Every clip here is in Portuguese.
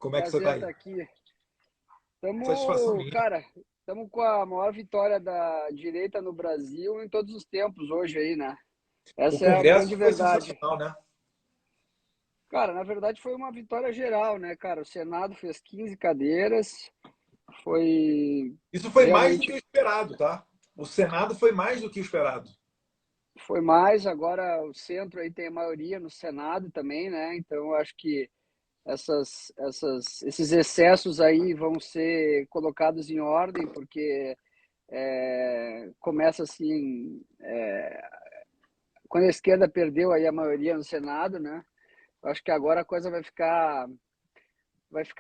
Como é que você está Prazer aí? estar aqui. Satisfação Estamos, minha. cara, estamos com a maior vitória da direita no Brasil em todos os tempos hoje aí, né? O Essa é a grande Congresso foi verdade. sensacional, né? Cara, na verdade foi uma vitória geral, né, cara? O Senado fez 15 cadeiras, foi Isso foi mais do que realmente o esperado, tá? O Senado foi mais do que o esperado. foi mais. Agora o centro aí tem a maioria no Senado também, né? Então eu acho que esses excessos aí vão ser colocados em ordem, porque começa assim, quando a esquerda perdeu aí a maioria no Senado, né? Eu acho que agora a coisa vai ficar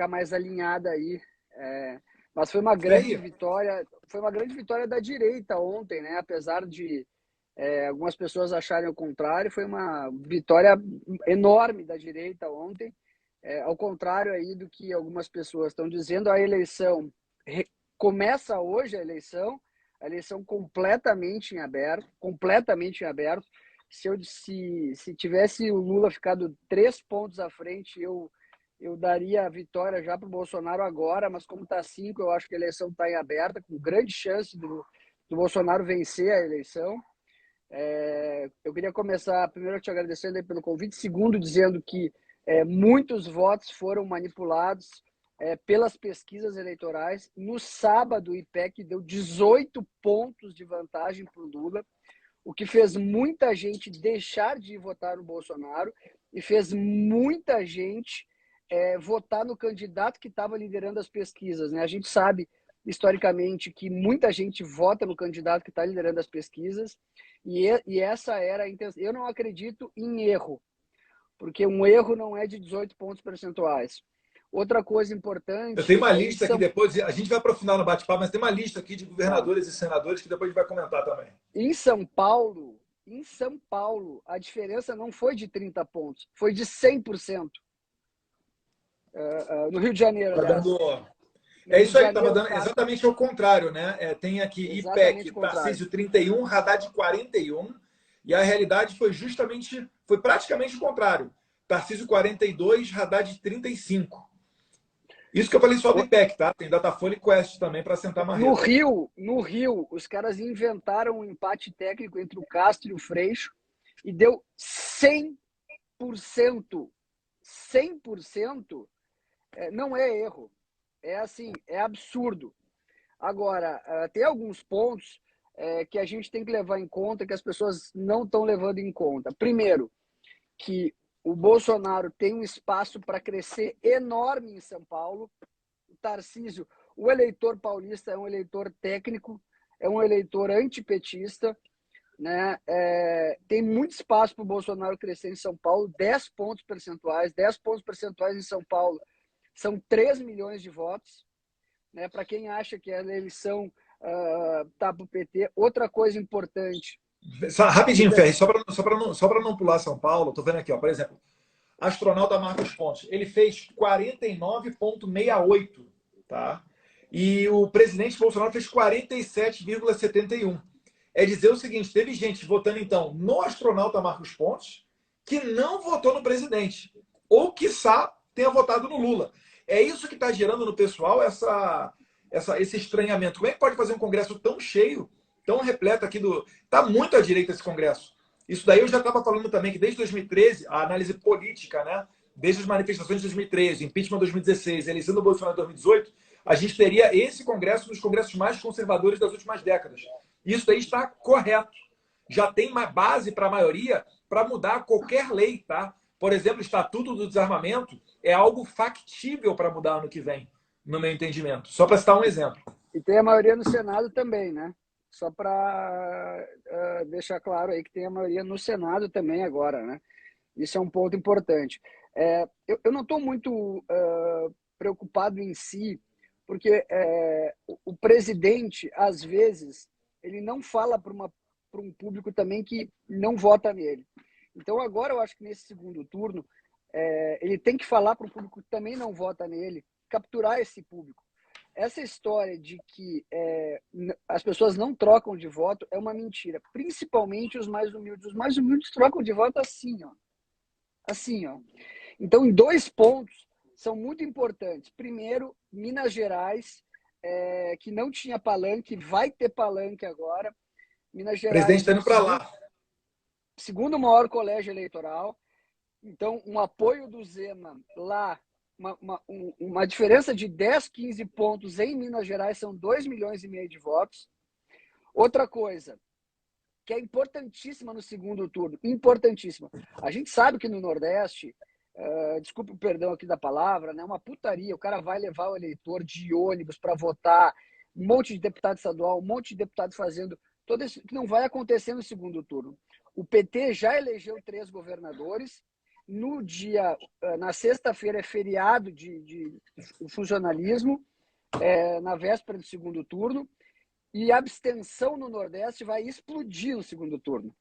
mais alinhada aí. Mas Ferri, foi uma grande vitória da direita ontem, né? Apesar de algumas pessoas acharem o contrário, foi uma vitória enorme da direita ontem. Ao contrário aí do que algumas pessoas estão dizendo, a eleição começa hoje a eleição completamente em aberto. Se tivesse o Lula ficado 3 pontos à frente, eu daria a vitória já para o Bolsonaro agora, mas como está 5, eu acho que a eleição está em aberta, com grande chance do Bolsonaro vencer a eleição. Eu queria começar, primeiro, te agradecendo aí pelo convite, segundo, dizendo que muitos votos foram manipulados pelas pesquisas eleitorais. No sábado, o IPEC deu 18 pontos de vantagem para o Lula, o que fez muita gente deixar de votar no Bolsonaro e fez muita gente votar no candidato que estava liderando as pesquisas, né? A gente sabe, historicamente, que muita gente vota no candidato que está liderando as pesquisas e essa era a intenção. Eu não acredito em erro, porque um erro não é de 18 pontos percentuais. Outra coisa eu tenho importante uma é em lista aqui São, depois, a gente vai aprofundar no bate-papo, mas tem uma lista aqui de tá, governadores e senadores que depois a gente vai comentar também. em São Paulo, a diferença não foi de 30 pontos, foi de 100%. No Rio de Janeiro, Tá aliás. dando. No É Rio isso de aí, estava Janeiro, dando exatamente ao contrário, né? Tem aqui exatamente IPEC, o contrário. Tarcísio 31, Haddad 41, e a realidade foi praticamente o contrário. Tarcísio 42, Haddad 35. Isso que eu falei só do IPEC, tá? Tem Datafolha e Quest também para sentar marreta. No Rio, os caras inventaram um empate técnico entre o Castro e o Freixo e deu 100%. 100% não é erro. É assim, é absurdo. Agora, tem alguns pontos que a gente tem que levar em conta que as pessoas não estão levando em conta. Primeiro, que o Bolsonaro tem um espaço para crescer enorme em São Paulo. O Tarcísio, o eleitor paulista é um eleitor técnico, é um eleitor antipetista, né? Tem muito espaço para o Bolsonaro crescer em São Paulo, 10 pontos percentuais. 10 pontos percentuais em São Paulo são 3 milhões de votos, né? Para quem acha que a eleição tá para o PT. Outra coisa importante, Rapidinho, sobre Ferri, só para não pular São Paulo, tô vendo aqui, ó, por exemplo, astronauta Marcos Pontes, ele fez 49,68, tá? E o presidente Bolsonaro fez 47,71. É dizer o seguinte, teve gente votando, então, no astronauta Marcos Pontes que não votou no presidente. Ou, quiçá, tenha votado no Lula. É isso que está gerando no pessoal esse estranhamento. Como é que pode fazer um congresso tão cheio, tão repleto aqui do... Está muito à direita esse congresso. Isso daí eu já estava falando também, que desde 2013, a análise política, né? Desde as manifestações de 2013, impeachment 2016, eleição do Bolsonaro em 2018, a gente teria esse congresso dos congressos mais conservadores das últimas décadas. Isso daí está correto. Já tem uma base para a maioria para mudar qualquer lei, tá? Por exemplo, o Estatuto do Desarmamento é algo factível para mudar ano que vem, no meu entendimento. Só para citar um exemplo. e tem a maioria no Senado também, né? Só para deixar claro aí que tem a maioria no Senado também agora, né? Isso é um ponto importante. Eu não estou muito preocupado em si, porque o presidente, às vezes, ele não fala para um público também que não vota nele. Então, agora eu acho que nesse segundo turno, ele tem que falar para um público que também não vota nele, capturar esse público. Essa história de que as pessoas não trocam de voto é uma mentira, principalmente os mais humildes. Os mais humildes trocam de voto assim, ó. Assim, ó. Então, em 2 pontos, são muito importantes. Primeiro, Minas Gerais, que não tinha palanque, vai ter palanque agora. Minas O presidente Gerais está é o indo para lá. segundo maior colégio eleitoral. Então, um apoio do Zema lá, uma diferença de 10, 15 pontos em Minas Gerais são 2,5 milhões de votos. Outra coisa, que é importantíssima no segundo turno, importantíssima. A gente sabe que no Nordeste, desculpe o perdão aqui da palavra, né, uma putaria, o cara vai levar o eleitor de ônibus para votar, um monte de deputado estadual, um monte de deputado fazendo, todo isso que não vai acontecer no segundo turno. O PT já elegeu 3 governadores, na sexta-feira é feriado de funcionalismo, na véspera do segundo turno, e a abstenção no Nordeste vai explodir no segundo turno,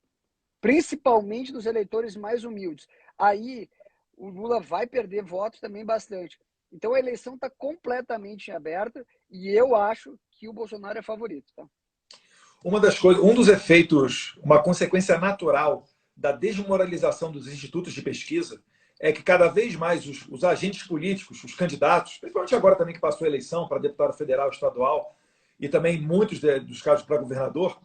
principalmente dos eleitores mais humildes. Aí o Lula vai perder votos também bastante. Então a eleição está completamente aberta e eu acho que o Bolsonaro é favorito. Tá? Uma das coisas, um dos efeitos, uma consequência natural da desmoralização dos institutos de pesquisa é que cada vez mais os agentes políticos, os candidatos, principalmente agora também que passou a eleição para deputado federal, estadual, e também muitos dos casos para governador,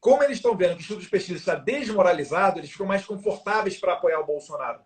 como eles estão vendo que o Instituto de Pesquisa está desmoralizado, eles ficam mais confortáveis para apoiar o Bolsonaro.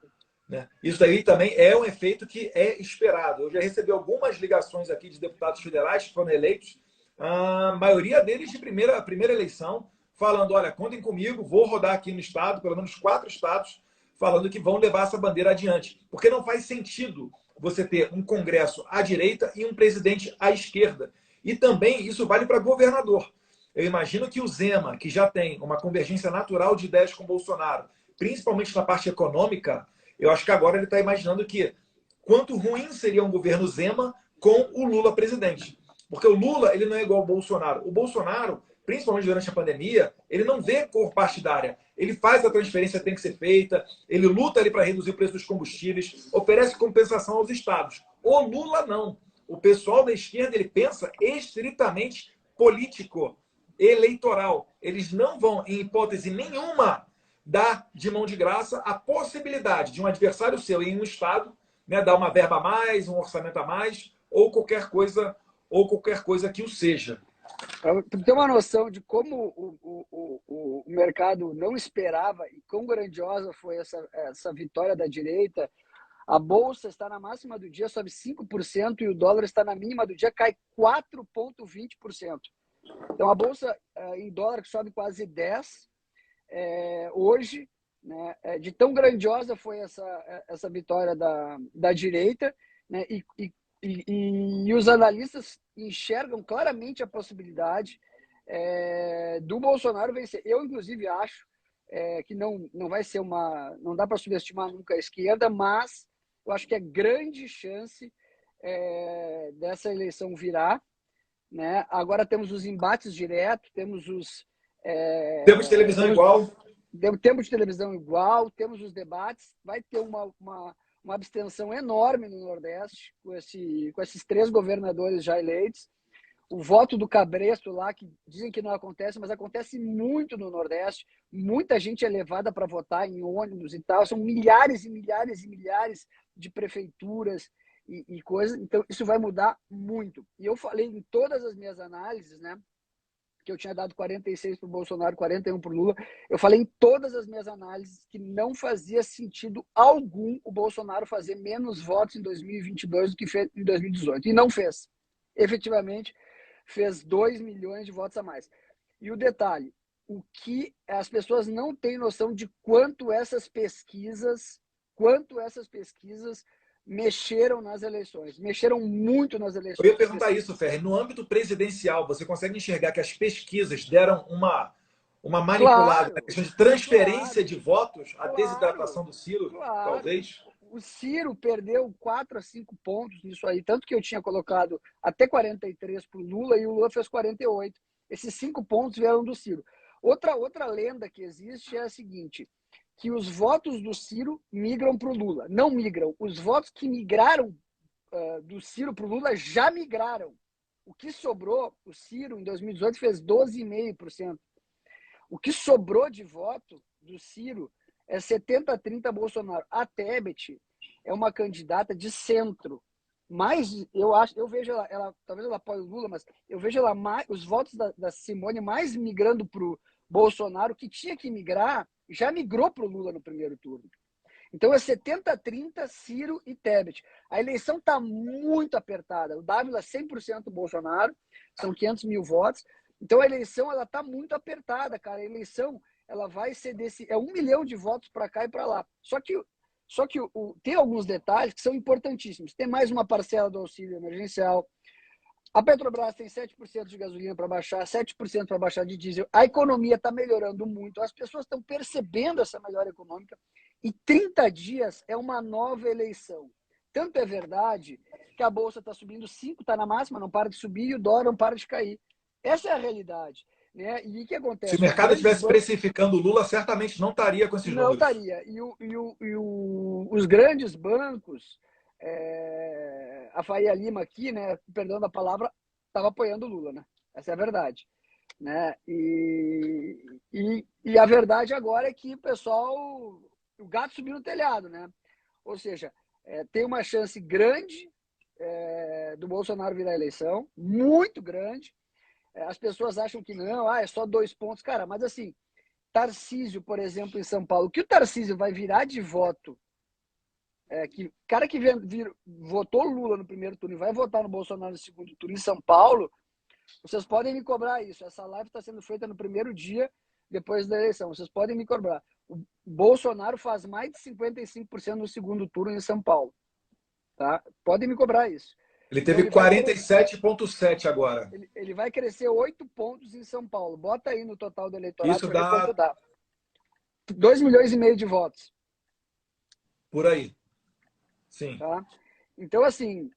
Né? Isso daí também é um efeito que é esperado. Eu já recebi algumas ligações aqui de deputados federais que foram eleitos, a maioria deles de primeira eleição, falando, olha, contem comigo, vou rodar aqui no estado, pelo menos 4 estados, falando que vão levar essa bandeira adiante. Porque não faz sentido você ter um Congresso à direita e um presidente à esquerda. E também isso vale para governador. Eu imagino que o Zema, que já tem uma convergência natural de ideias com o Bolsonaro, principalmente na parte econômica, eu acho que agora ele está imaginando que quanto ruim seria um governo Zema com o Lula presidente. Porque o Lula ele não é igual ao Bolsonaro. O Bolsonaro, principalmente durante a pandemia, ele não vê cor partidária. Ele faz a transferência que tem que ser feita, ele luta ali para reduzir o preço dos combustíveis, oferece compensação aos estados. O Lula não. O pessoal da esquerda ele pensa estritamente político, eleitoral. Eles não vão, em hipótese nenhuma, dar de mão de graça a possibilidade de um adversário seu em um estado, né, dar uma verba a mais, um orçamento a mais, ou qualquer coisa que o seja. Para ter uma noção de como o mercado não esperava e quão grandiosa foi essa vitória da direita, a Bolsa está na máxima do dia, sobe 5%, e o dólar está na mínima do dia, cai 4,20%. Então, a Bolsa em dólar que sobe quase 10%, hoje, né, de tão grandiosa foi essa vitória da direita, né, e os analistas enxergam claramente a possibilidade do Bolsonaro vencer. Eu, inclusive, acho que não vai ser não dá para subestimar nunca a esquerda, mas eu acho que é grande chance dessa eleição virar. Né? Agora temos os embates diretos, temos os... Temos televisão igual. Temos televisão igual, temos os debates, vai ter uma abstenção enorme no Nordeste, com esses 3 governadores já eleitos. O voto do Cabresto lá, que dizem que não acontece, mas acontece muito no Nordeste. Muita gente é levada para votar em ônibus e tal. São milhares e milhares e milhares de prefeituras e coisas. Então, isso vai mudar muito. E eu falei em todas as minhas análises, né? Que eu tinha dado 46 para o Bolsonaro, 41 para o Lula. Eu falei em todas as minhas análises que não fazia sentido algum o Bolsonaro fazer menos votos em 2022 do que fez em 2018. E não fez. Efetivamente, fez 2 milhões de votos a mais. E o detalhe, o que as pessoas não têm noção de quanto essas pesquisas mexeram nas eleições, mexeram muito nas eleições. Eu ia perguntar isso, Ferri. No âmbito presidencial, você consegue enxergar que as pesquisas deram uma manipulada na questão de transferência de votos, a desidratação do Ciro, talvez? O Ciro perdeu 4 a 5 pontos nisso aí, tanto que eu tinha colocado até 43 para o Lula e o Lula fez 48. Esses 5 pontos vieram do Ciro. Outra lenda que existe é a seguinte, que os votos do Ciro migram para o Lula. Não migram. Os votos que migraram do Ciro para o Lula já migraram. O que sobrou, o Ciro, em 2018, fez 12,5%. O que sobrou de voto do Ciro é 70-30 Bolsonaro. A Tebet, é uma candidata de centro. Mas eu vejo ela talvez ela apoie o Lula, mas eu vejo ela mais, os votos da Simone mais migrando para o Bolsonaro, que tinha que migrar, já migrou para o Lula no primeiro turno. Então é 70-30, Ciro e Tebet. A eleição está muito apertada. O Dávila 100% Bolsonaro, são 500 mil votos. Então a eleição ela está muito apertada, cara. A eleição ela vai ser é 1 milhão de votos para cá e para lá. Só que tem alguns detalhes que são importantíssimos. Tem mais uma parcela do auxílio emergencial. A Petrobras tem 7% de gasolina para baixar, 7% para baixar de diesel. A economia está melhorando muito. As pessoas estão percebendo essa melhora econômica. E 30 dias é uma nova eleição. Tanto é verdade que a Bolsa está subindo 5, está na máxima, não para de subir, e o dólar não para de cair. Essa é a realidade. Né? E o que acontece? Se o mercado estivesse precificando o Lula, certamente não estaria com esses números. Não estaria. Os grandes bancos, a Faria Lima aqui, né, perdão da palavra, estava apoiando o Lula, né? Essa é a verdade. Né? E a verdade agora é que o gato subiu no telhado, né? Ou seja, tem uma chance grande do Bolsonaro virar a eleição, muito grande. As pessoas acham que não, é só 2 pontos. Cara, mas assim, Tarcísio, por exemplo, em São Paulo, o que o Tarcísio vai virar de voto, cara que votou Lula no primeiro turno e vai votar no Bolsonaro no segundo turno em São Paulo, vocês podem me cobrar isso. Essa live está sendo feita no primeiro dia depois da eleição. Vocês podem me cobrar. O Bolsonaro faz mais de 55% no segundo turno em São Paulo. Tá? Podem me cobrar isso. Ele teve 47,7 agora. Ele vai crescer 8 pontos em São Paulo. Bota aí no total do eleitorado. Isso dá 2,5 milhões de votos. Por aí. Sim. Tá? Então, assim,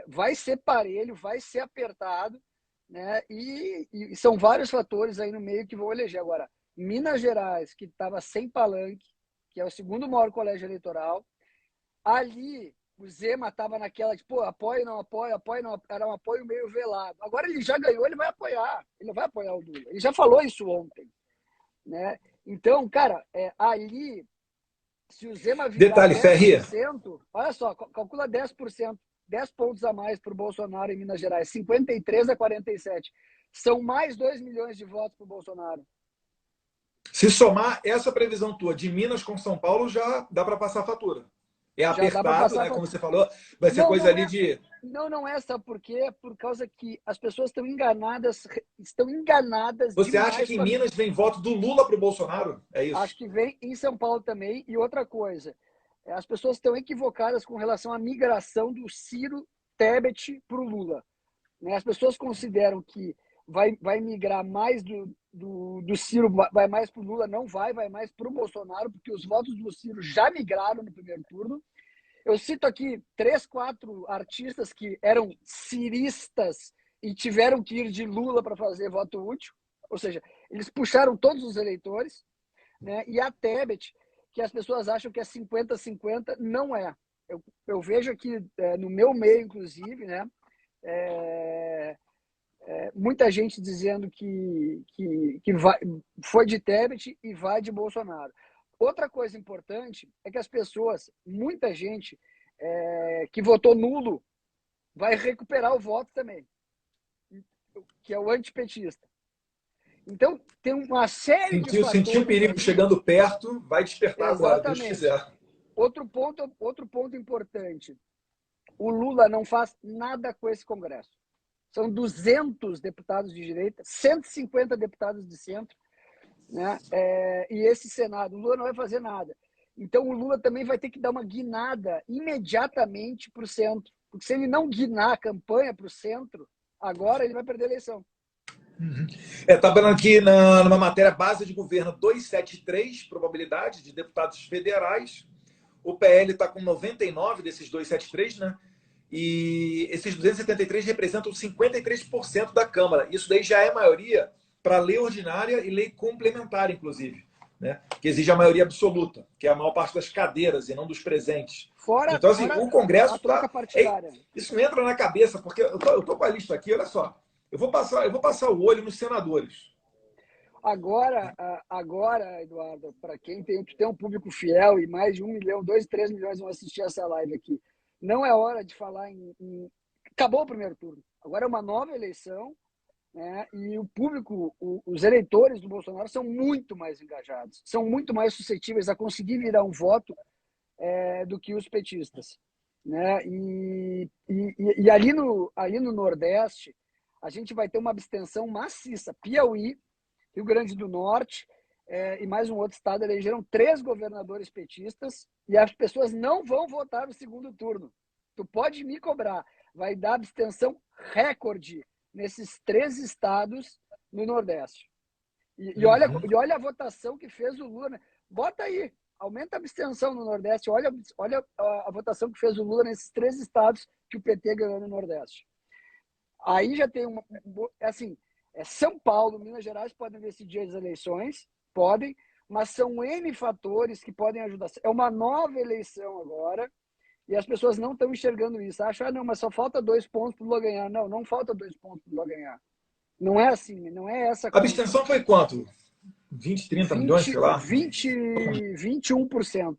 vai ser parelho, vai ser apertado, né? E são vários fatores aí no meio que vão eleger. Agora, Minas Gerais, que estava sem palanque, que é o segundo maior colégio eleitoral, ali o Zema estava naquela de, apoio, não, era um apoio meio velado. Agora ele já ganhou, ele vai apoiar o Lula. Ele já falou isso ontem, né? Então, cara, ali, se o Zema virar Detalhe, 10%, olha só, calcula 10%, 10 pontos a mais para o Bolsonaro em Minas Gerais, 53-47. São mais 2 milhões de votos para o Bolsonaro. Se somar essa previsão tua de Minas com São Paulo, já dá para passar a fatura. É apertado, né? Como você falou, vai ser coisa ali de... Não é, sabe por quê? Por causa que as pessoas estão enganadas. Você acha que em Minas vem voto do Lula para o Bolsonaro? É isso? Acho que vem em São Paulo também. E outra coisa, as pessoas estão equivocadas com relação à migração do Ciro Tebet para o Lula. Né? As pessoas consideram que vai migrar mais do Ciro, vai mais para o Lula, não vai mais para o Bolsonaro, porque os votos do Ciro já migraram no primeiro turno. Eu cito aqui 3, 4 artistas que eram ciristas e tiveram que ir de Lula para fazer voto útil, ou seja, eles puxaram todos os eleitores, né? E a Tebet, que as pessoas acham que é 50-50, não é. Eu vejo aqui no meu meio, inclusive, né? Muita gente dizendo que foi de Tebet e vai de Bolsonaro. Outra coisa importante é que as pessoas, muita gente que votou nulo, vai recuperar o voto também, que é o antipetista. Então, tem uma série de fatores... Sentiu o perigo chegando perto, vai despertar agora, Deus quiser. Outro ponto importante. O Lula não faz nada com esse Congresso. São 200 deputados de direita, 150 deputados de centro, né? E esse Senado, o Lula não vai fazer nada. Então, o Lula também vai ter que dar uma guinada imediatamente para o centro. Porque se ele não guinar a campanha para o centro, agora ele vai perder a eleição. Tá falando aqui numa matéria base de governo 273, probabilidade de deputados federais. O PL está com 99 desses 273, né? E esses 273 representam 53% da Câmara. Isso daí já é maioria para lei ordinária e lei complementar, inclusive, né? Que exige a maioria absoluta, que é a maior parte das cadeiras e não dos presentes. Então, assim, o Congresso isso não entra na cabeça, porque eu tô com a lista aqui, olha só. Eu vou passar o olho nos senadores. Agora, Eduardo, para quem tem um público fiel e mais de 1 milhão, 2, 3 milhões vão assistir essa live aqui, não é hora de falar Acabou o primeiro turno. Agora é uma nova eleição, né? E o público, os eleitores do Bolsonaro são muito mais engajados, são muito mais suscetíveis a conseguir virar um voto do que os petistas, né? E ali no Nordeste, a gente vai ter uma abstenção maciça. Piauí, Rio Grande do Norte e mais um outro estado elegeram 3 governadores petistas e as pessoas não vão votar no segundo turno. Tu pode me cobrar. Vai dar abstenção recorde nesses 3 estados no Nordeste. E olha a votação que fez o Lula. Né? Bota aí, aumenta a abstenção no Nordeste. Olha a votação que fez o Lula nesses 3 estados que o PT ganhou no Nordeste. Aí já tem assim, São Paulo, Minas Gerais podem decidir as eleições, podem, mas são N fatores que podem ajudar. É uma nova eleição agora e as pessoas não estão enxergando isso. Acham, não, mas só falta 2 pontos para o Lula ganhar. Não, não falta 2 pontos para o Lula ganhar. Não é assim, não é essa A abstenção foi quanto? 20, 30 milhões, sei lá? 21%.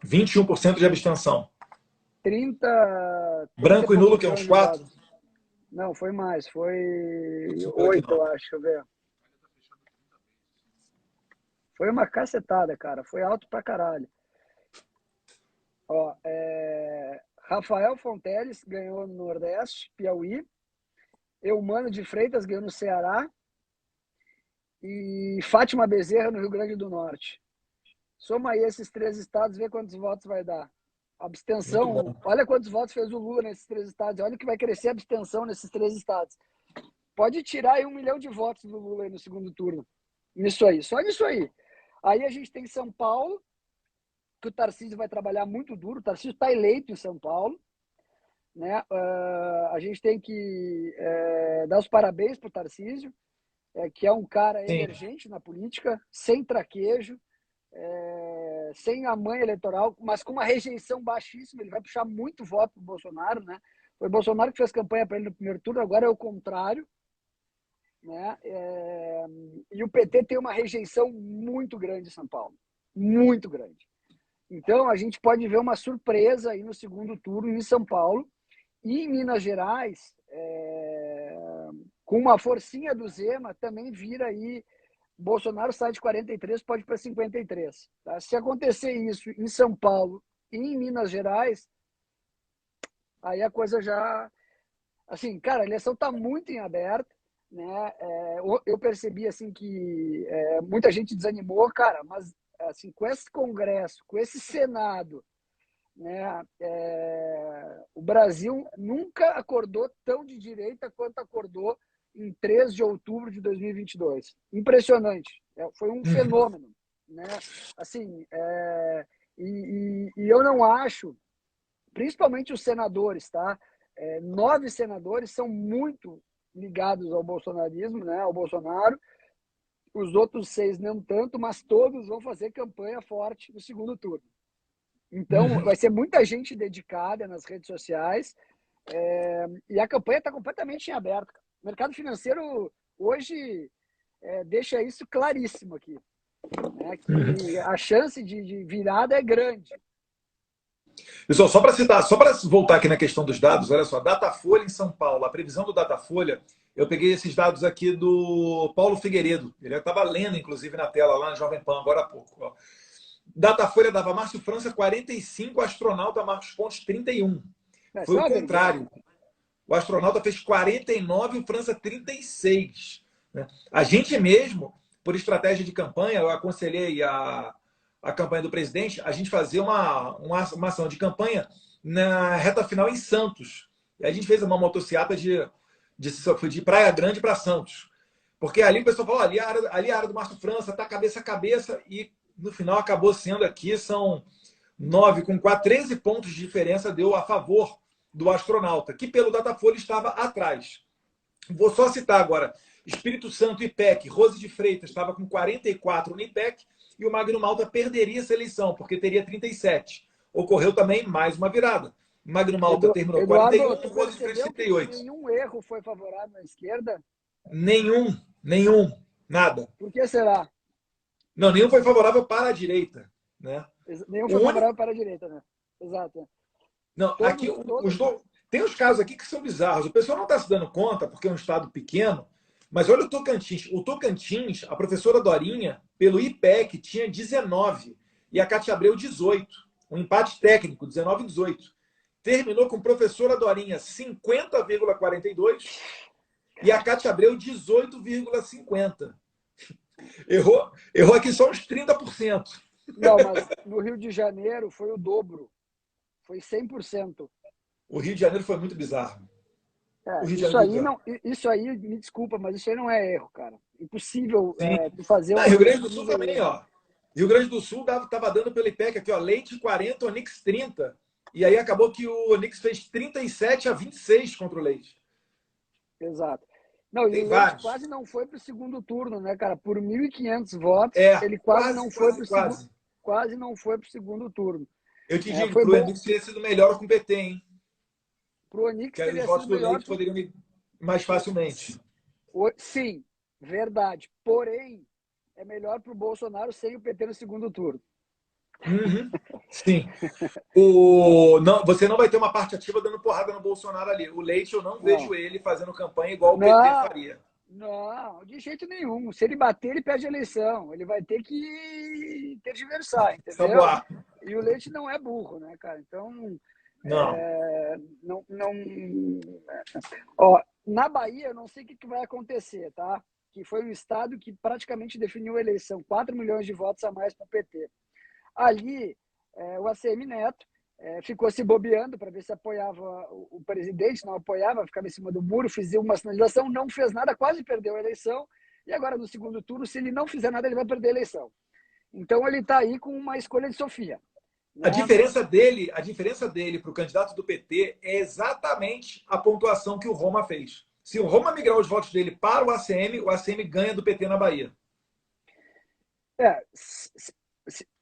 21% de abstenção. 30 Branco e nulo, que é uns 4? Não, foi mais. Foi 8, eu acho. Deixa eu ver. Foi uma cacetada, cara. Foi alto pra caralho. Ó, Rafael Fonteles ganhou no Nordeste, Piauí. Eumano de Freitas ganhou no Ceará. E Fátima Bezerra no Rio Grande do Norte. Soma aí esses 3 estados, vê quantos votos vai dar. Abstenção, olha quantos votos fez o Lula nesses 3 estados. Olha que vai crescer a abstenção nesses 3 estados. Pode tirar aí 1 milhão de votos do Lula aí no segundo turno. Nisso aí, só nisso aí. Aí a gente tem São Paulo, que o Tarcísio vai trabalhar muito duro. O Tarcísio está eleito em São Paulo. Né? A gente tem que dar os parabéns para o Tarcísio, que é um cara emergente na política, sem traquejo, sem a manha eleitoral, mas com uma rejeição baixíssima. Ele vai puxar muito voto para o Bolsonaro. Né? Foi o Bolsonaro que fez campanha para ele no primeiro turno, agora é o contrário. Né? E o PT tem uma rejeição muito grande em São Paulo. Muito grande. Então, a gente pode ver uma surpresa aí no segundo turno em São Paulo. E em Minas Gerais, com uma forcinha do Zema, também vira aí. Bolsonaro sai de 43, pode ir para 53. Tá? Se acontecer isso em São Paulo e em Minas Gerais, aí a coisa já... Assim, cara, a eleição está muito em aberto. Né? Eu percebi assim que muita gente desanimou, cara, mas assim, com esse Congresso, com esse Senado, né, o Brasil nunca acordou tão de direita quanto acordou em 3 de outubro de 2022. Impressionante. Foi um fenômeno. Né? Assim, e eu não acho, principalmente os senadores, tá? 9 senadores são muito ligados ao bolsonarismo, né, ao Bolsonaro. Os outros 6 não tanto, mas todos vão fazer campanha forte no segundo turno. Então, vai ser muita gente dedicada nas redes sociais e a campanha está completamente em aberto. O mercado financeiro hoje deixa isso claríssimo aqui, né, que a chance de virada é grande. Pessoal, só para citar, só para voltar aqui na questão dos dados, olha só, Datafolha em São Paulo, a previsão do Datafolha, eu peguei esses dados aqui do Paulo Figueiredo, ele estava lendo, inclusive, na tela, lá no Jovem Pan, agora há pouco. Ó. Datafolha dava Márcio França 45, astronauta Marcos Pontes 31. Foi o contrário. O astronauta fez 49 e o França 36. Né? A gente mesmo, por estratégia de campanha, eu aconselhei a campanha do presidente, a gente fazia uma ação de campanha na reta final em Santos. E a gente fez uma motociata de Praia Grande para Santos. Porque ali o pessoal falou, ali é a área do Márcio França, tá cabeça a cabeça, e no final acabou sendo aqui, são 9 com 4, 13 pontos de diferença deu a favor do astronauta, que pelo Datafolha estava atrás. Vou só citar agora, Espírito Santo IPEC, Rose de Freitas estava com 44 no IPEC, e o Magno Malta perderia essa eleição, porque teria 37. Ocorreu também mais uma virada. Magno Malta terminou Eduardo, 41, Rose de Freitas 38. Nenhum erro foi favorável à esquerda? Nenhum. Nada. Por que será? Não, nenhum foi favorável para a direita, né? Nenhum O foi único... favorável para a direita, né? Exato. Né? Não, aqui Todos. tem os casos aqui que são bizarros. O pessoal não está se dando conta, porque é um estado pequeno, mas olha o Tocantins. O Tocantins, a professora Dorinha, pelo IPEC, tinha 19 e a Cátia Abreu 18. Um empate técnico, 19 e 18. Terminou com a professora Dorinha 50,42 e a Cátia Abreu 18,50. Errou aqui só uns 30%. Não, mas no Rio de Janeiro foi o dobro. Foi 100%. O Rio de Janeiro foi muito bizarro. O Rio de Isso Janeiro foi aí bizarro. não, isso aí, me desculpa, mas isso aí não é erro, cara. Impossível Sim. tu fazer Rio Grande do nesse Sul nível também, erro. ó. Rio Grande do Sul estava dando pelo IPEC aqui, ó, Leite 40, Onix 30. E aí acabou que o Onix fez 37-26 contra o Leite. Exato. Não, e Tem o Leite vários. quase não foi para o segundo turno, né, cara? Por 1.500 votos, É, ele quase não quase, foi quase, para o segundo, quase. quase não foi para o segundo turno. Eu te É, digo, foi pro bom. Onix teria sido melhor com o PT, hein? Para o Onix Que aí os teria votos sido do melhor. Leite poderiam ir mais facilmente. Sim, verdade. Porém, é melhor para o Bolsonaro sem o PT no segundo turno. Uhum. Sim. Não, você não vai ter uma parte ativa dando porrada no Bolsonaro ali. O Leite, eu não Não. vejo ele fazendo campanha igual o PT Não, faria. não, de jeito nenhum. Se ele bater, ele perde a eleição. Ele vai ter que tergiversar, entendeu? Saboar. E o Leite não é burro, né, cara? Então, Não. não. Ó, na Bahia, eu não sei o que vai acontecer, tá? Que foi um estado que praticamente definiu a eleição, 4 milhões de votos a mais para o PT. Ali, o ACM Neto ficou se bobeando para ver se apoiava o presidente, não apoiava, ficava em cima do muro, fazia uma sinalização, não fez nada, quase perdeu a eleição. E agora, no segundo turno, se ele não fizer nada, ele vai perder a eleição. Então, ele está aí com uma escolha de Sofia. A Né? diferença dele para o candidato do PT é exatamente a pontuação que o Roma fez. Se o Roma migrar os votos dele para o ACM ganha do PT na Bahia.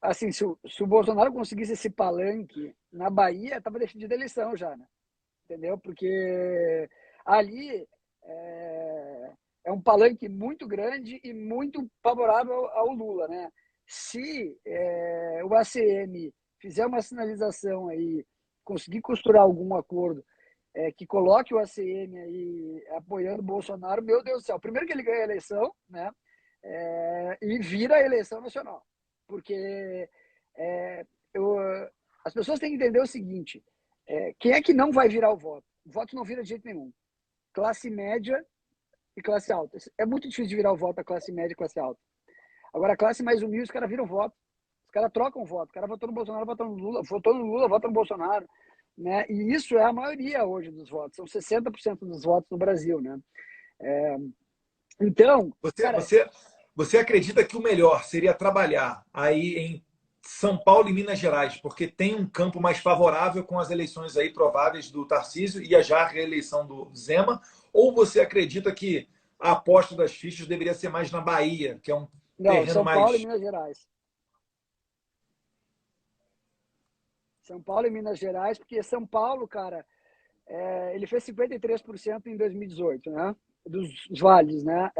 Assim, se o Bolsonaro conseguisse esse palanque na Bahia, estava decidida a eleição já, né? Entendeu? Porque ali é um palanque muito grande e muito favorável ao Lula, né? Se o ACM fizer uma sinalização aí, conseguir costurar algum acordo que coloque o ACM aí apoiando o Bolsonaro, meu Deus do céu, primeiro que ele ganha a eleição, né? E vira a eleição nacional. Porque eu, as pessoas têm que entender o seguinte, quem é que não vai virar o voto? O voto não vira de jeito nenhum. Classe média e classe alta. É muito difícil de virar o voto a classe média e classe alta. Agora, a classe mais humilde, os caras viram o voto. Os caras trocam o voto. O cara votou no Bolsonaro, votou no Lula. Votou no Lula, vota no Bolsonaro. Né? E isso é a maioria hoje dos votos. São 60% dos votos no Brasil. Né? Então, cara... Você acredita que o melhor seria trabalhar aí em São Paulo e Minas Gerais, porque tem um campo mais favorável com as eleições aí prováveis do Tarcísio e a já reeleição do Zema? Ou você acredita que a aposta das fichas deveria ser mais na Bahia, que é um Não, terreno São Paulo e mais... Minas Gerais. São Paulo e Minas Gerais, porque São Paulo, cara, ele fez 53% em 2018, né? Dos vales, né?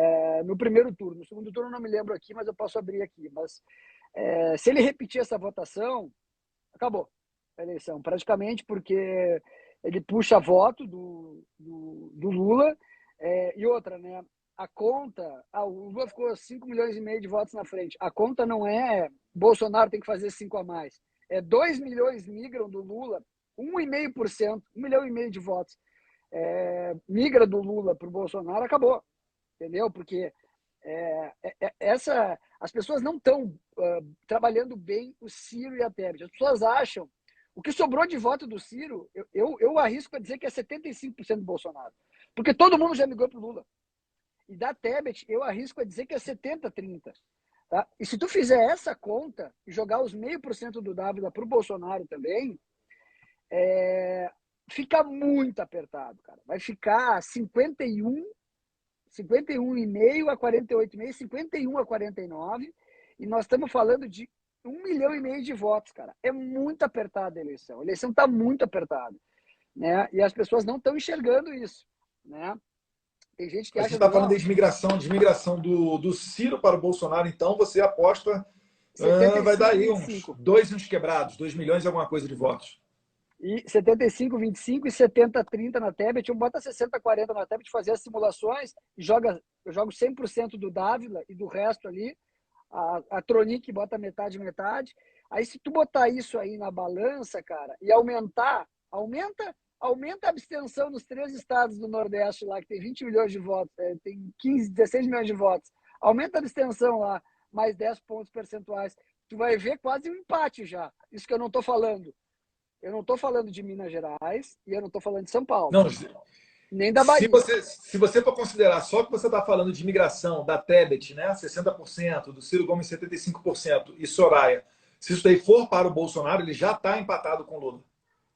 No primeiro turno. No segundo turno eu não me lembro aqui, mas eu posso abrir aqui. Mas se ele repetir essa votação, acabou a eleição, praticamente, porque ele puxa voto do Lula. E outra, né? A conta, o Lula ficou 5 milhões e meio de votos na frente. A conta não é Bolsonaro tem que fazer 5 a mais. 2 milhões migram do Lula, 1,5%, 1,5 milhão de votos. Migra do Lula para o Bolsonaro, acabou. Entendeu? Porque as pessoas não estão trabalhando bem o Ciro e a Tebet. As pessoas acham. O que sobrou de voto do Ciro, eu arrisco a dizer que é 75% do Bolsonaro. Porque todo mundo já migrou para o Lula. E da Tebet, eu arrisco a dizer que é 70-30. Tá? E se tu fizer essa conta e jogar os 0,5% do Dávila para o Bolsonaro também, fica muito apertado, cara. Vai ficar 51,5 a 48,5, 51 a 49, e nós estamos falando de 1,5 milhão de votos, cara. É muito apertada a eleição. A eleição está muito apertada, né? E as pessoas não estão enxergando isso, né? Tem gente que A acha gente que está falando não. de migração do Ciro para o Bolsonaro, então você aposta, vai dar 75, aí uns 25. 2 e uns quebrados, 2 milhões e alguma coisa de votos. E 75, 25 e 70, 30 na Tebet. Bota 60, 40 na Tebet, fazer as simulações. Eu jogo 100% do Dávila e do resto ali. A Tronic bota metade, metade. Aí se tu botar isso aí na balança, cara, e aumenta a abstenção nos 3 estados do Nordeste lá, que tem 20 milhões de votos, tem 15, 16 milhões de votos. Aumenta a abstenção lá, mais 10 pontos percentuais. Tu vai ver quase um empate já. Isso que eu não tô falando. Eu não estou falando de Minas Gerais e eu não estou falando de São Paulo. Não, Nem da Bahia. se você for considerar só que você está falando de imigração da Tebet, né, 60%, do Ciro Gomes 75% e Soraya, se isso daí for para o Bolsonaro, ele já está empatado com o Lula.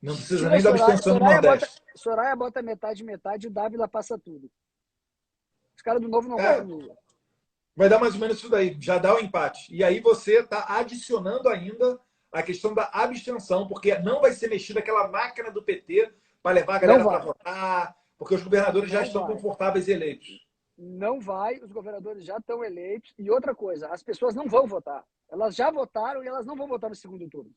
Não precisa Tira nem da abstenção no Nordeste. Soraya bota metade, metade e o Dávila passa tudo. Os caras do Novo não É, votam no Lula. vai dar mais ou menos isso daí, já dá o empate. E aí você está adicionando ainda a questão da abstenção, porque não vai ser mexida aquela máquina do PT para levar a Não galera para vai. votar, porque os governadores já Não estão vai. confortáveis e eleitos. Não vai, os governadores já estão eleitos. E outra coisa, as pessoas não vão votar. Elas já votaram e elas não vão votar no segundo turno.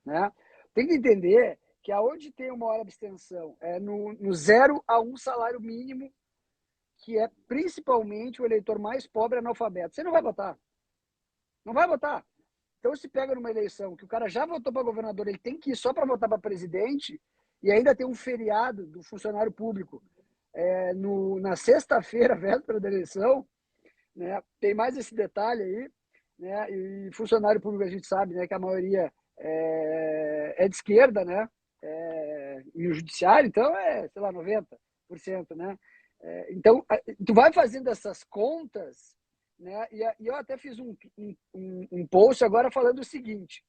Né? Tem que entender que aonde tem uma maior abstenção é no 0 a 1 salário mínimo, que é principalmente o eleitor mais pobre analfabeto. Você não vai votar. Não vai votar. Então, se pega numa eleição que o cara já votou para governador, ele tem que ir só para votar para presidente, e ainda tem um feriado do funcionário público na sexta-feira, véspera da eleição, né? Tem mais esse detalhe aí, né? E funcionário público a gente sabe, né, que a maioria é de esquerda, né? E o judiciário, então, sei lá, 90%, né? Então, tu vai fazendo essas contas, né? E eu até fiz um post agora falando o seguinte: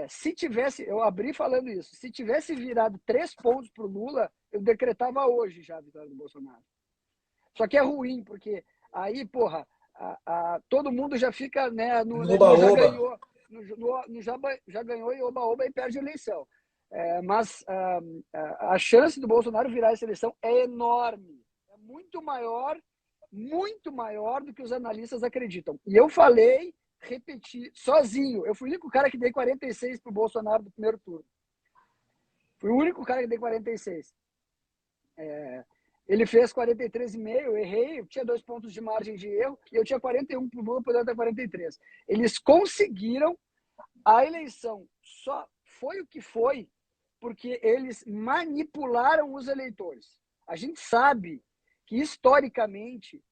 se tivesse, eu abri falando isso, se tivesse virado 3 pontos para o Lula, eu decretava hoje já a vitória do Bolsonaro. Só que é ruim, porque aí, porra, todo mundo já fica, né, no já ganhou, já ganhou e oba-oba e perde a eleição. Mas a chance do Bolsonaro virar essa eleição é enorme. É muito maior do que os analistas acreditam. E eu falei, repeti, sozinho. Eu fui o único cara que dei 46 pro Bolsonaro do primeiro turno. Fui o único cara que dei 46. Ele fez 43,5, eu errei, eu tinha 2 pontos de margem de erro, e eu tinha 41 pro Lula, podendo ter 43. Eles conseguiram, a eleição só foi o que foi, porque eles manipularam os eleitores. A gente sabe que, historicamente,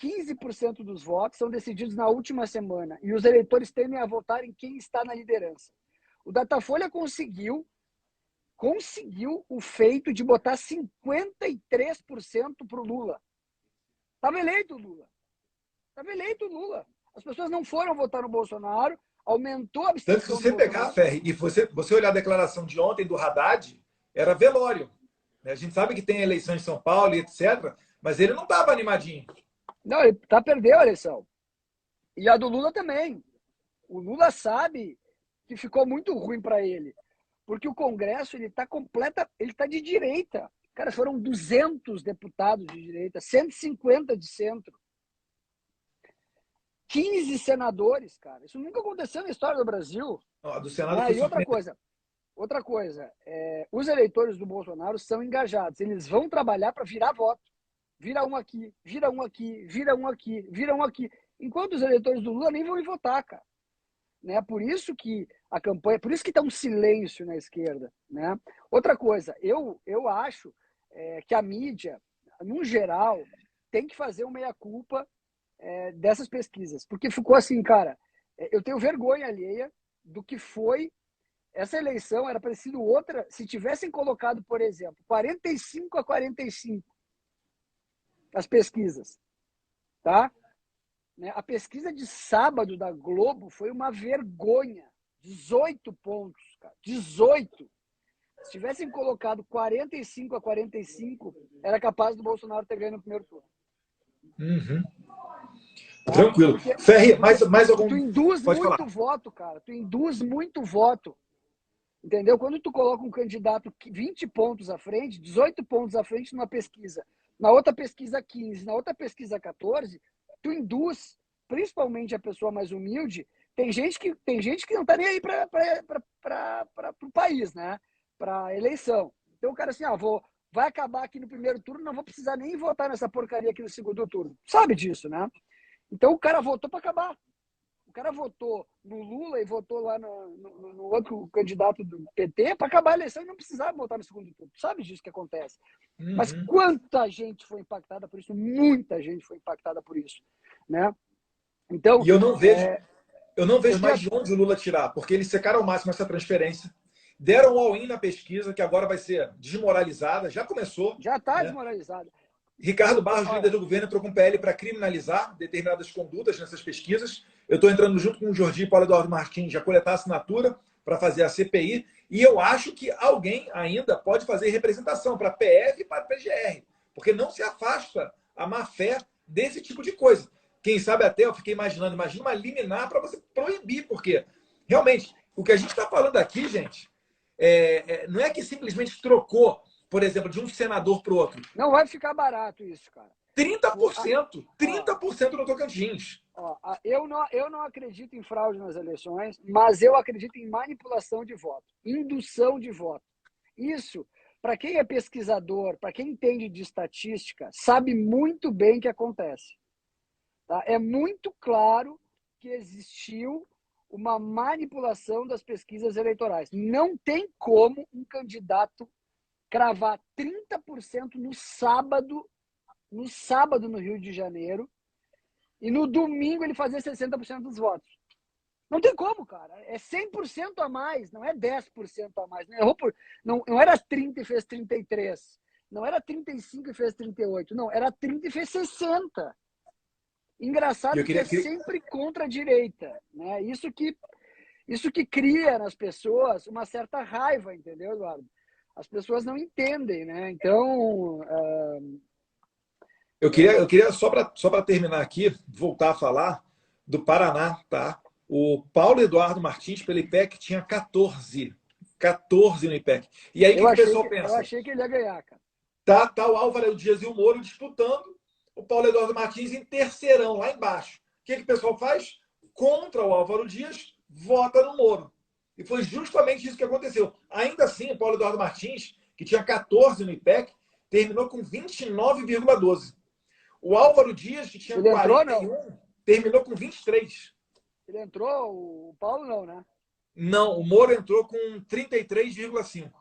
15% dos votos são decididos na última semana, e os eleitores tendem a votar em quem está na liderança. O Datafolha conseguiu o feito de botar 53% para o Lula. Estava eleito o Lula. As pessoas não foram votar no Bolsonaro, aumentou a abstenção. Tanto que se você pegar, Ferri, e você olhar a declaração de ontem do Haddad, era velório. A gente sabe que tem eleição em São Paulo e etc., mas ele não estava animadinho. Não, ele perdeu a eleição. E a do Lula também. O Lula sabe que ficou muito ruim para ele. Porque o Congresso ele está de direita. Cara, foram 200 deputados de direita, 150 de centro. 15 senadores, cara. Isso nunca aconteceu na história do Brasil. Do Senado E outra coisa, os eleitores do Bolsonaro são engajados. Eles vão trabalhar para virar voto. Vira um aqui, vira um aqui, vira um aqui, vira um aqui. Enquanto os eleitores do Lula nem vão ir votar, cara. Né? Por isso que a campanha, por isso que está um silêncio na esquerda, né? Outra coisa, eu acho que a mídia, no geral, tem que fazer uma meia-culpa dessas pesquisas, porque ficou assim, cara, eu tenho vergonha alheia do que foi essa eleição. Era parecido outra, se tivessem colocado, por exemplo, 45-45 as pesquisas, tá? A pesquisa de sábado da Globo foi uma vergonha. 18 pontos, cara. 18. Se tivessem colocado 45-45, era capaz do Bolsonaro ter ganho no primeiro turno. Uhum. Tá? Tranquilo. Ferri, mais algum... Tu induz muito voto, cara. Tu induz muito voto. Entendeu? Quando tu coloca um candidato 20 pontos à frente, 18 pontos à frente numa pesquisa, na outra pesquisa 15, na outra pesquisa 14, tu induz, principalmente a pessoa mais humilde, tem gente que não tá nem aí para o país, né? Para eleição. Então o cara assim, vai acabar aqui no primeiro turno, não vou precisar nem votar nessa porcaria aqui no segundo turno. Sabe disso, né? Então o cara votou para acabar. O cara votou no Lula e votou lá no outro candidato do PT para acabar a eleição e não precisava votar no segundo turno. Sabe disso que acontece. Mas quanta gente foi impactada por isso? Muita gente foi impactada por isso, né? Então, e eu não vejo mais de onde o Lula tirar, porque eles secaram ao máximo essa transferência, deram all-in na pesquisa, que agora vai ser desmoralizada, já começou. Já está, né? desmoralizada. Ricardo Barros, líder do governo, entrou com PL para criminalizar determinadas condutas nessas pesquisas. Eu estou entrando junto com o Jordi e Paulo Eduardo Martins já coletar assinatura para fazer a CPI. E eu acho que alguém ainda pode fazer representação para a PF e para a PGR, porque não se afasta a má-fé desse tipo de coisa. Quem sabe até, eu fiquei imaginando, imagina uma liminar para você proibir, porque realmente o que a gente está falando aqui, gente, não é que simplesmente trocou, por exemplo, de um senador para o outro. Não vai ficar barato isso, cara. 30%! 30% no Tocantins. Eu não acredito em fraude nas eleições, mas eu acredito em manipulação de voto, indução de voto. Isso, para quem é pesquisador, para quem entende de estatística, sabe muito bem o que acontece. Tá? É muito claro que existiu uma manipulação das pesquisas eleitorais. Não tem como um candidato cravar 30% no sábado no Rio de Janeiro, e no domingo ele fazer 60% dos votos. Não tem como, cara. É 100% a mais, não é 10% a mais. Não era 30 e fez 33. Não era 35 e fez 38. Não, era 30 e fez 60. Engraçado que é sempre contra a direita, né? Isso que cria nas pessoas uma certa raiva, entendeu, Eduardo? As pessoas não entendem, né? Então, eu queria só para terminar aqui, voltar a falar do Paraná, tá? O Paulo Eduardo Martins, pelo IPEC, tinha 14 no IPEC. E aí, o que o pessoal pensa? Eu achei que ele ia ganhar, cara. Tá o Álvaro Dias e o Moro disputando, o Paulo Eduardo Martins em terceirão, lá embaixo. O que o pessoal faz? Contra o Álvaro Dias, vota no Moro. E foi justamente isso que aconteceu. Ainda assim, o Paulo Eduardo Martins, que tinha 14 no IPEC, terminou com 29,12. O Álvaro Dias, que tinha 41, terminou com 23. Ele entrou, o Paulo não, né? Não, o Moro entrou com 33,5.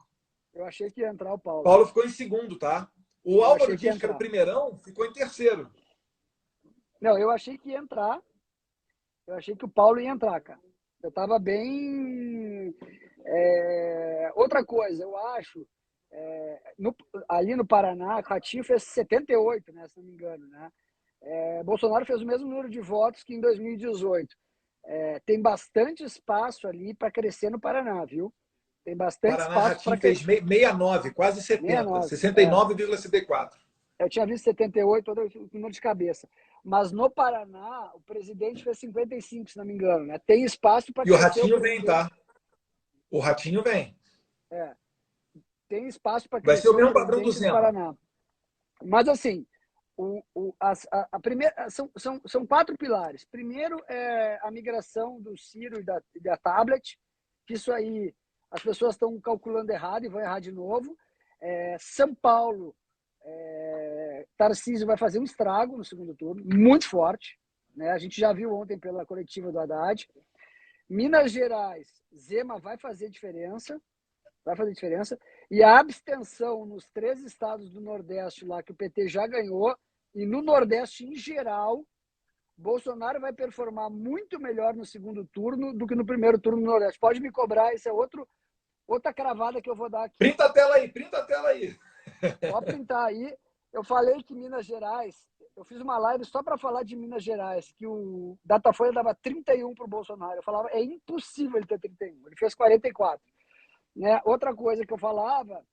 Eu achei que ia entrar o Paulo. O Paulo ficou em segundo, tá? O Álvaro Dias, que era o primeirão, ficou em terceiro. Não, eu achei que ia entrar. Eu achei que o Paulo ia entrar, cara. Eu tava bem... Outra coisa, eu acho... ali no Paraná, Ratinho fez 78, né, se não me engano, né? Bolsonaro fez o mesmo número de votos que em 2018. Tem bastante espaço ali para crescer no Paraná, viu? Tem bastante espaço para crescer. Ratinho fez 69, quase 70, 69,64. Eu tinha visto 78, todo o número de cabeça. Mas no Paraná, o presidente fez 55, se não me engano, né? Tem espaço para crescer. E o Ratinho vem, tá? O Ratinho vem. Tem espaço para crescer. Vai ser o mesmo padrão do Zema. Paraná. Mas assim, a primeira, são 4 pilares. Primeiro é a migração do Ciro e da tablet, que isso aí as pessoas estão calculando errado e vão errar de novo. São Paulo, Tarcísio vai fazer um estrago no segundo turno, muito forte. Né? A gente já viu ontem pela coletiva do Haddad. Minas Gerais, Zema vai fazer diferença. E a abstenção nos 3 estados do Nordeste lá, que o PT já ganhou, e no Nordeste em geral, Bolsonaro vai performar muito melhor no segundo turno do que no primeiro turno no Nordeste. Pode me cobrar, isso é outra cravada que eu vou dar aqui. Printa a tela aí. Pode printar aí. Eu falei que Minas Gerais, eu fiz uma live só para falar de Minas Gerais, que o Datafolha dava 31 para o Bolsonaro. Eu falava, é impossível ele ter 31. Ele fez 44. Né? Outra coisa que eu falava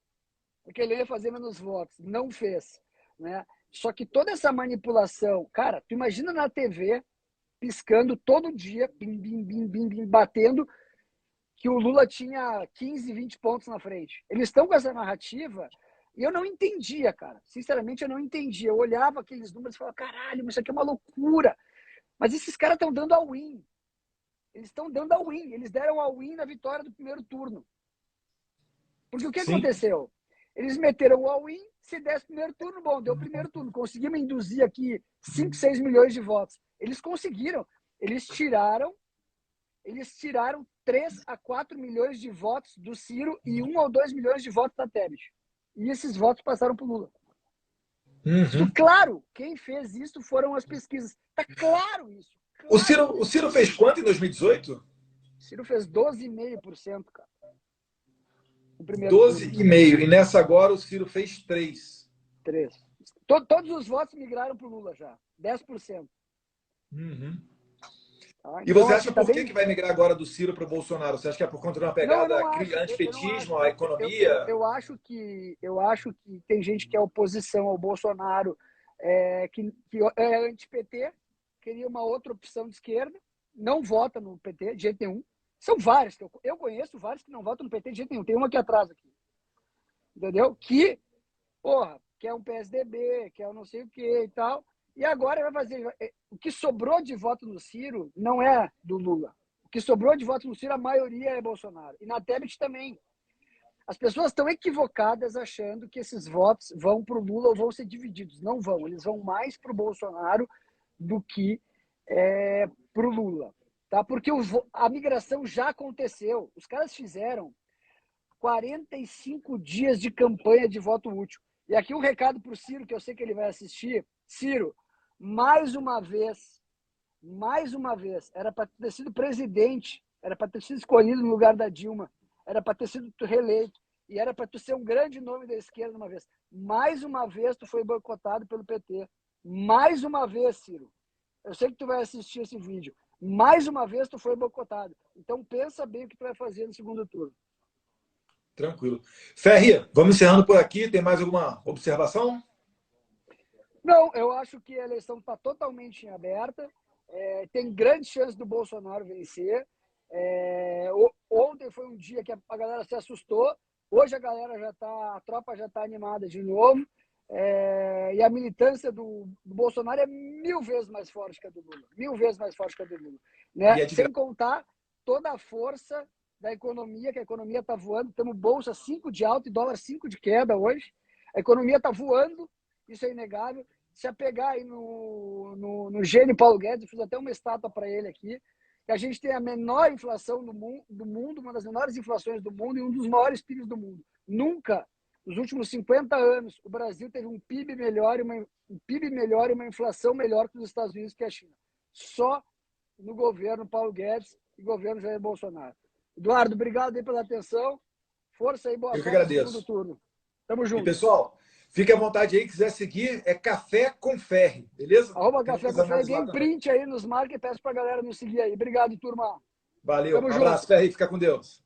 é que ele ia fazer menos votos. Não fez. Né? Só que toda essa manipulação... Cara, tu imagina na TV, piscando todo dia, bim, bim, bim, bim, bim, batendo, que o Lula tinha 15, 20 pontos na frente. Eles estão com essa narrativa E eu não entendia, cara. Sinceramente, eu não entendia. Eu olhava aqueles números e falava, caralho, mas isso aqui é uma loucura. Mas esses caras estão dando all-in. Eles estão dando all-in. Eles deram all-in na vitória do primeiro turno. Porque o que Sim. aconteceu? Eles meteram o all-in, se desse primeiro turno, bom, deu primeiro turno. Conseguimos induzir aqui 5, 6 milhões de votos. Eles conseguiram. Eles tiraram 3 a 4 milhões de votos do Ciro e 1 ou 2 milhões de votos da Tebet. E esses votos passaram para o Lula. Isso, claro, quem fez isso foram as pesquisas. Tá claro isso. Claro. O Ciro fez quanto em 2018? O Ciro fez 12,5%, cara. 12,5%. E nessa agora o Ciro fez 3%. 3%. Todos os votos migraram para o Lula já. 10%. Tá? E você acha por que vai migrar agora do Ciro para o Bolsonaro? Você acha que é por conta de uma pegada antipetismo, a economia? Eu acho que tem gente que é oposição ao Bolsonaro, que é anti-PT, queria uma outra opção de esquerda, não vota no PT de jeito nenhum. São vários, eu conheço vários que não votam no PT de jeito nenhum. Tem uma aqui atrás, aqui. Entendeu? Que é um PSDB, que é um não sei o que e tal. E agora vai fazer... O que sobrou de voto no Ciro não é do Lula. O que sobrou de voto no Ciro, a maioria é Bolsonaro. E na Tebet também. As pessoas estão equivocadas achando que esses votos vão para o Lula ou vão ser divididos. Não vão. Eles vão mais para o Bolsonaro do que para o Lula. Tá? Porque a migração já aconteceu. Os caras fizeram 45 dias de campanha de voto útil. E aqui um recado para o Ciro, que eu sei que ele vai assistir. Ciro, mais uma vez, era para ter sido presidente, era para ter sido escolhido no lugar da Dilma, era para ter sido reeleito, e era para tu ser um grande nome da esquerda uma vez. Mais uma vez tu foi boicotado pelo PT. Mais uma vez, Ciro. Eu sei que tu vai assistir esse vídeo. Mais uma vez tu foi boicotado. Então pensa bem o que tu vai fazer no segundo turno. Tranquilo. Ferri, vamos encerrando por aqui. Tem mais alguma observação? Não, eu acho que a eleição está totalmente aberta. Tem grande chance do Bolsonaro vencer. Ontem foi um dia que a galera se assustou. Hoje a tropa já está animada de novo. E a militância do Bolsonaro é 1000 vezes mais forte que a do Lula. 1000 vezes mais forte que a do Lula. Né? Sem contar toda a força da economia, que a economia está voando. Temos bolsa 5 de alta e dólar 5 de queda hoje. A economia está voando. Isso é inegável. Se apegar aí no gênio Paulo Guedes, eu fiz até uma estátua para ele aqui, que a gente tem a menor inflação do mundo, uma das menores inflações do mundo e um dos maiores PIBs do mundo. Nunca, nos últimos 50 anos, o Brasil teve um PIB melhor e uma inflação melhor que os Estados Unidos e que a China. Só no governo Paulo Guedes e governo Jair Bolsonaro. Eduardo, obrigado aí pela atenção. Força aí, boa sorte no segundo turno. Tamo junto. E, pessoal, fique à vontade aí, quiser seguir, é Café com Ferri, beleza? @Café com Ferri, tem print aí, nos marca e peço pra galera nos seguir aí. Obrigado, turma. Valeu, um abraço, Ferri, fica com Deus.